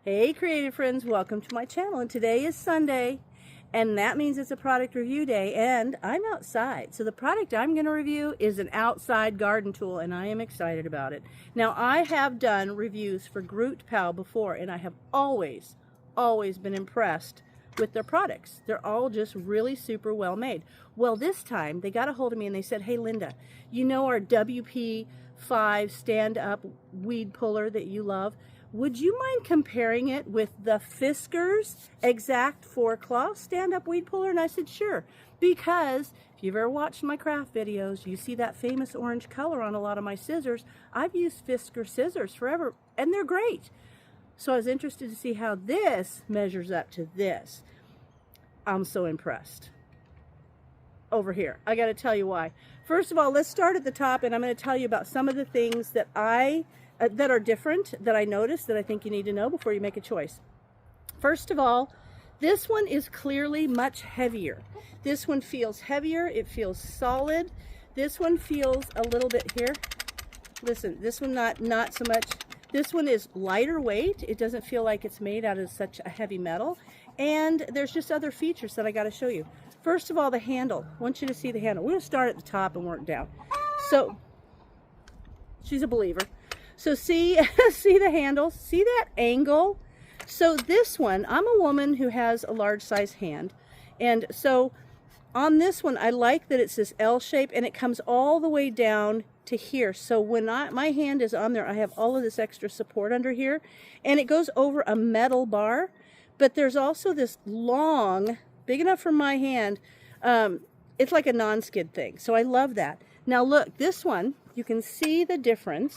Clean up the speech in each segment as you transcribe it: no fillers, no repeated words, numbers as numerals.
Hey creative friends, welcome to my channel, and today is Sunday and that means it's a product review day and I'm outside. So the product I'm going to review is an outside garden tool and I am excited about it. Now I have done reviews for Grootpow before and I have always been impressed with their products. They're all just really super well made. Well, this time they got a hold of me and they said, hey Linda, you know our WP5 stand-up weed puller that you love? Would you mind comparing it with the Fisker's Exact 4-Claw stand-up weed puller? And I said, sure, because if you've ever watched my craft videos, you see that famous orange color on a lot of my scissors. I've used Fisker scissors forever, and they're great. So I was interested to see how this measures up to this. I'm so impressed. Over here, I got to tell you why. First of all, let's start at the top, and I'm going to tell you about some of the things that that are different, that I noticed, that I think you need to know before you make a choice. First of all, this one is clearly much heavier. This one feels heavier, it feels solid. This one feels a little bit here. Listen, this one not so much. This one is lighter weight. It doesn't feel like it's made out of such a heavy metal. And there's just other features that I got to show you. First of all, the handle. I want you to see the handle. We're going to start at the top and work down. So, she's a believer. So see the handle, see that angle? So this one, I'm a woman who has a large size hand. And so on this one, I like that it's this L shape and it comes all the way down to here. So when my hand is on there, I have all of this extra support under here and it goes over a metal bar. But there's also this long, big enough for my hand, it's like a non-skid thing. So I love that. Now look, this one, you can see the difference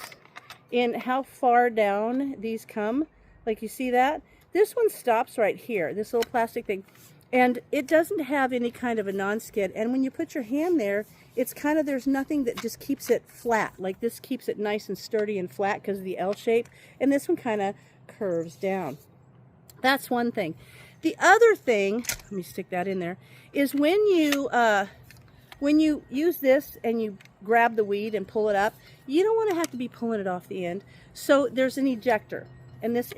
in how far down these come. Like you see that? This one stops right here, this little plastic thing. And it doesn't have any kind of a non-skid. And when you put your hand there, it's kind of, there's nothing that just keeps it flat. Like this keeps it nice and sturdy and flat because of the L shape. And this one kind of curves down. That's one thing. The other thing, let me stick that in there, is when you use this and you grab the weed and pull it up, you don't want to have to be pulling it off the end. So there's an ejector, and this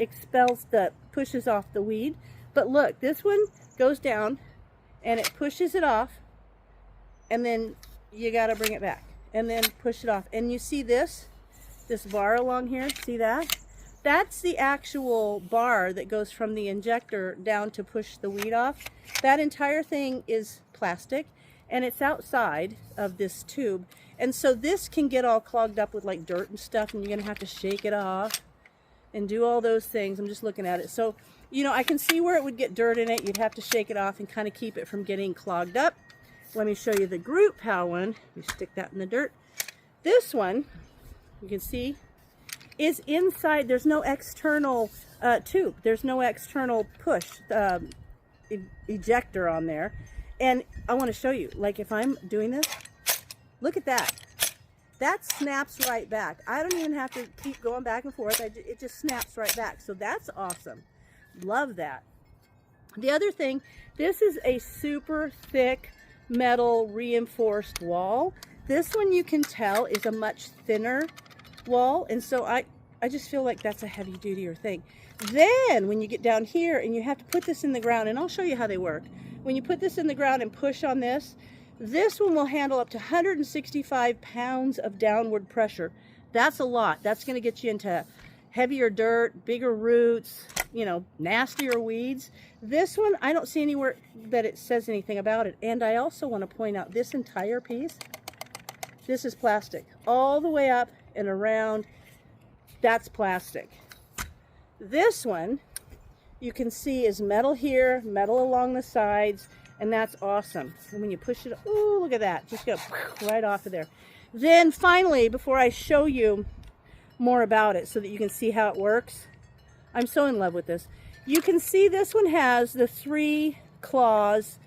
pushes off the weed. But look, this one goes down and it pushes it off, and then you got to bring it back and then push it off. And you see this bar along here, see that? That's the actual bar that goes from the injector down to push the weed off. That entire thing is plastic and it's outside of this tube. And so this can get all clogged up with like dirt and stuff, and you're gonna have to shake it off and do all those things. I'm just looking at it. So, you know, I can see where it would get dirt in it. You'd have to shake it off and kind of keep it from getting clogged up. Let me show you the Grootpow one. We stick that in the dirt. This one, you can see, is inside. There's no external tube. There's no external push ejector on there. And I want to show you, like if I'm doing this, look at that. That snaps right back. I don't even have to keep going back and forth. It just snaps right back. So that's awesome. Love that. The other thing, this is a super thick metal reinforced wall. This one you can tell is a much thinner wall. And so I just feel like that's a heavy duty thing. Then when you get down here and you have to put this in the ground, and I'll show you how they work. When you put this in the ground and push on this, this one will handle up to 165 pounds of downward pressure. That's a lot. That's going to get you into heavier dirt, bigger roots, you know, nastier weeds. This one, I don't see anywhere that it says anything about it. And I also want to point out this entire piece, this is plastic. All the way up and around, that's plastic. This one, you can see is metal here, metal along the sides, and that's awesome. And when you push it, ooh, look at that. Just go right off of there. Then finally, before I show you more about it so that you can see how it works, I'm so in love with this. You can see this one has the 3 claws,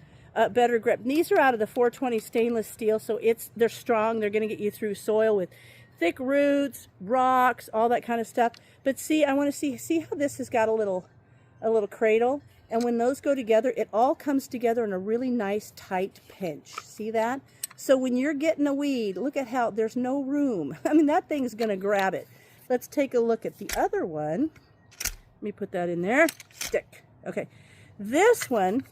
better grip. And these are out of the 420 stainless steel, so they're strong. They're going to get you through soil with thick roots, rocks, all that kind of stuff. But see, I want to see how this has got a little cradle, and when those go together, it all comes together in a really nice tight pinch. See that? So when you're getting a weed, look at how there's no room. I mean, that thing's gonna grab it. Let's take a look at the other one. Let me put that in there. Stick. Okay. This one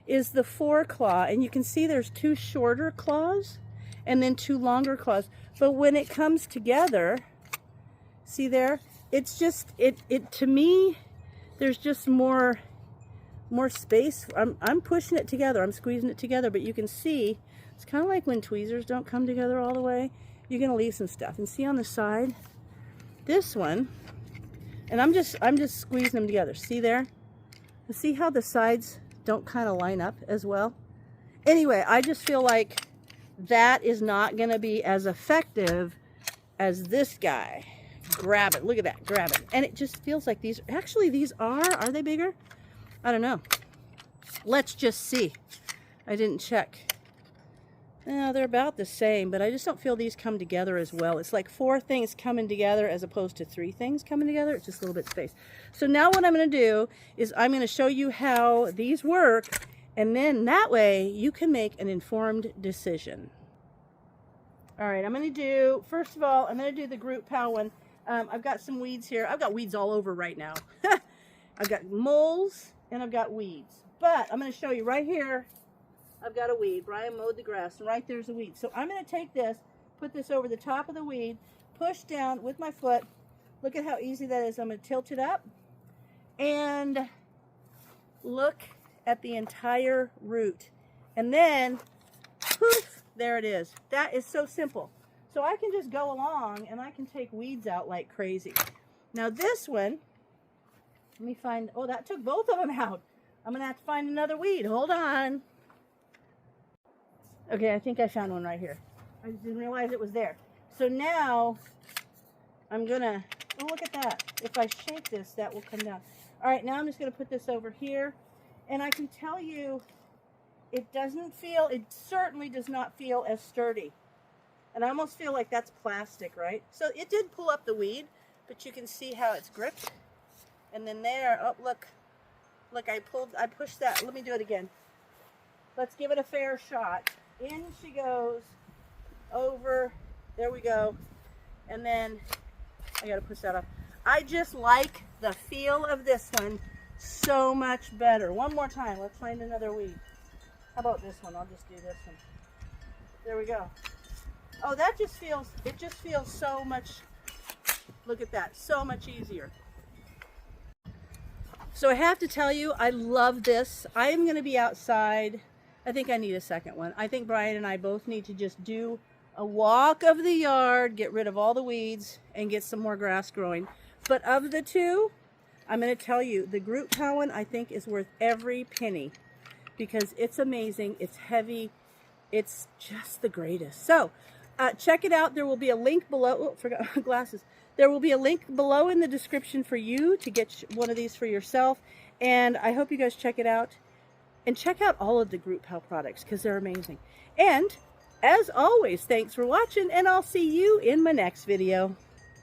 is the 4-claw, and you can see there's 2 shorter claws and then 2 longer claws. But when it comes together, see there? It's just, to me, there's just more space. I'm pushing it together. I'm squeezing it together, but you can see it's kind of like when tweezers don't come together all the way. You're going to leave some stuff. And see on the side, this one, and I'm just squeezing them together. See there? See how the sides don't kind of line up as well? Anyway, I just feel like that is not going to be as effective as this guy. Grab it. Look at that. Grab it. And it just feels like these, actually these are they bigger? I don't know. Let's just see. I didn't check. No, they're about the same, but I just don't feel these come together as well. It's like 4 things coming together as opposed to 3 things coming together. It's just a little bit space. So now what I'm going to do is I'm going to show you how these work, and then that way you can make an informed decision. All right, I'm going to do, first of all, I'm going to do the Grootpow one. I've got some weeds here. I've got weeds all over right now. I've got moles and I've got weeds. But I'm going to show you right here. I've got a weed. Brian mowed the grass, and right there's a weed. So I'm going to take this, put this over the top of the weed, push down with my foot. Look at how easy that is. I'm going to tilt it up and look at the entire root. And then, poof, there it is. That is so simple. So I can just go along and I can take weeds out like crazy. Now this one, let me find, oh, that took both of them out. I'm going to have to find another weed. Hold on. Okay, I think I found one right here. I just didn't realize it was there. So now I'm going to, oh, look at that. If I shake this, that will come down. All right, now I'm just going to put this over here. And I can tell you, it certainly does not feel as sturdy. And I almost feel like that's plastic, right? So it did pull up the weed, but you can see how it's gripped. And then there, oh, look, I pushed that. Let me do it again. Let's give it a fair shot. In she goes, over, there we go. And then, I gotta push that off. I just like the feel of this one so much better. One more time, let's find another weed. How about this one? I'll just do this one. There we go. Oh, that just feels, it just feels so much, look at that, so much easier. So I have to tell you, I love this. I am going to be outside. I think I need a second one. I think Brian and I both need to just do a walk of the yard, get rid of all the weeds, and get some more grass growing. But of the two, I'm going to tell you, the Grootpow one I think is worth every penny because it's amazing. It's heavy. It's just the greatest. So check it out. There will be a link below. Oh, forgot my glasses. There will be a link below in the description for you to get one of these for yourself. And I hope you guys check it out. And check out all of the Grootpow products because they're amazing. And as always, thanks for watching, and I'll see you in my next video.